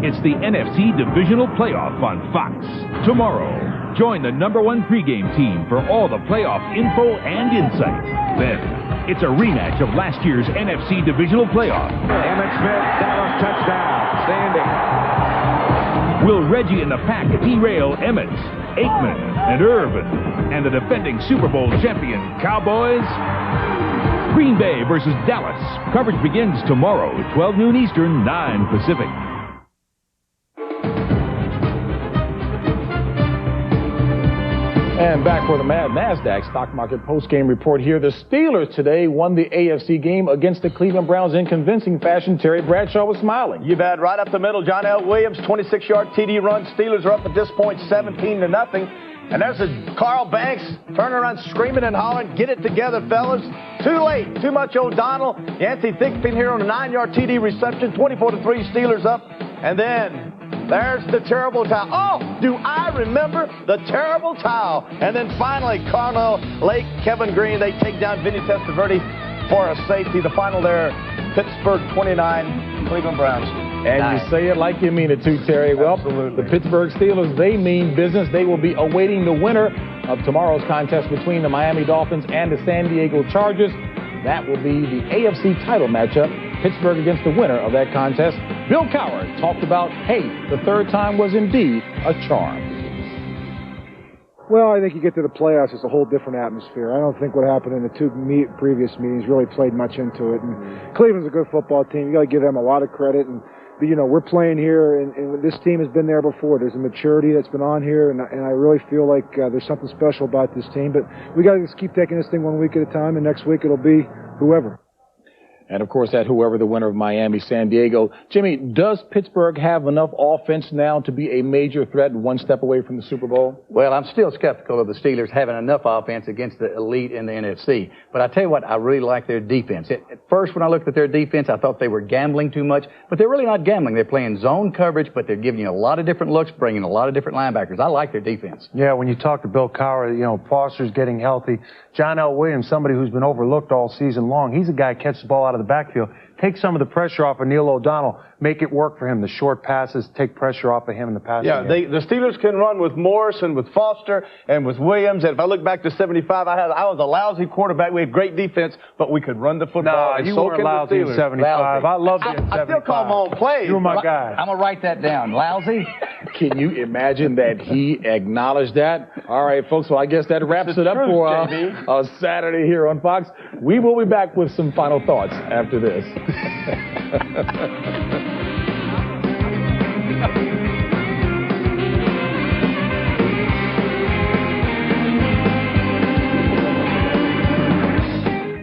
It's the NFC Divisional Playoff on Fox. Tomorrow, join the #1 pregame team for all the playoff info and insight. Then, it's a rematch of last year's NFC Divisional Playoff. Emmett Smith, Dallas touchdown, standing. Will Reggie and the Pack derail Emmett, Aikman, and Irvin, and the defending Super Bowl champion Cowboys? Green Bay versus Dallas. Coverage begins tomorrow, 12 noon Eastern, 9 Pacific. And back for the Nasdaq Stock Market Postgame report here. The Steelers today won the AFC game against the Cleveland Browns in convincing fashion. Terry Bradshaw was smiling. You bet. Right up the middle, John L. Williams, 26-yard TD run. Steelers are up at this point 17-0. And there's a Carl Banks turning around screaming and hollering, "Get it together, fellas." Too late. Too much O'Donnell. Yancey Thigpen here on a 9-yard TD reception. 24-3 Steelers up. And then there's the terrible towel. Oh, do I remember the terrible towel? And then finally, Carnell Lake, Kevin Green, they take down Vinny Testaverde for a safety. The final there, Pittsburgh 29, Cleveland Browns. And 9. You say it like you mean it too, Terry. Well, absolutely. The Pittsburgh Steelers, they mean business. They will be awaiting the winner of tomorrow's contest between the Miami Dolphins and the San Diego Chargers. That will be the AFC title matchup. Pittsburgh against the winner of that contest. Bill Cowher talked about, hey, the third time was indeed a charm. Well, I think you get to the playoffs, it's a whole different atmosphere. I don't think what happened in the two previous meetings really played much into it. And Cleveland's a good football team. You got to give them a lot of credit. But, you know, we're playing here, and this team has been there before. There's a maturity that's been on here, and I really feel like there's something special about this team. But we got to just keep taking this thing one week at a time, and next week it'll be whoever. And, of course, that whoever the winner of Miami, San Diego. Jimmy, does Pittsburgh have enough offense now to be a major threat one step away from the Super Bowl? Well, I'm still skeptical of the Steelers having enough offense against the elite in the NFC. But I tell you what, I really like their defense. At first, when I looked at their defense, I thought they were gambling too much. But they're really not gambling. They're playing zone coverage, but they're giving you a lot of different looks, bringing a lot of different linebackers. I like their defense. Yeah, when you talk to Bill Cowher, you know, Foster's getting healthy. John L. Williams, somebody who's been overlooked all season long, he's a guy who catches the ball out of the backfield. Take some of the pressure off of Neil O'Donnell. Make it work for him. The short passes, take pressure off of him in the passing game. The Steelers can run with Morris and with Foster and with Williams. And if I look back to 75, I was a lousy quarterback. We had great defense, but we could run the football. No, you weren't lousy in 75. I loved you in 75. I still call them on plays. You were my guy. I'm going to write that down. Lousy? Can you imagine that he acknowledged that? All right, folks, well, I guess that wraps it up for a Saturday here on Fox. We will be back with some final thoughts after this.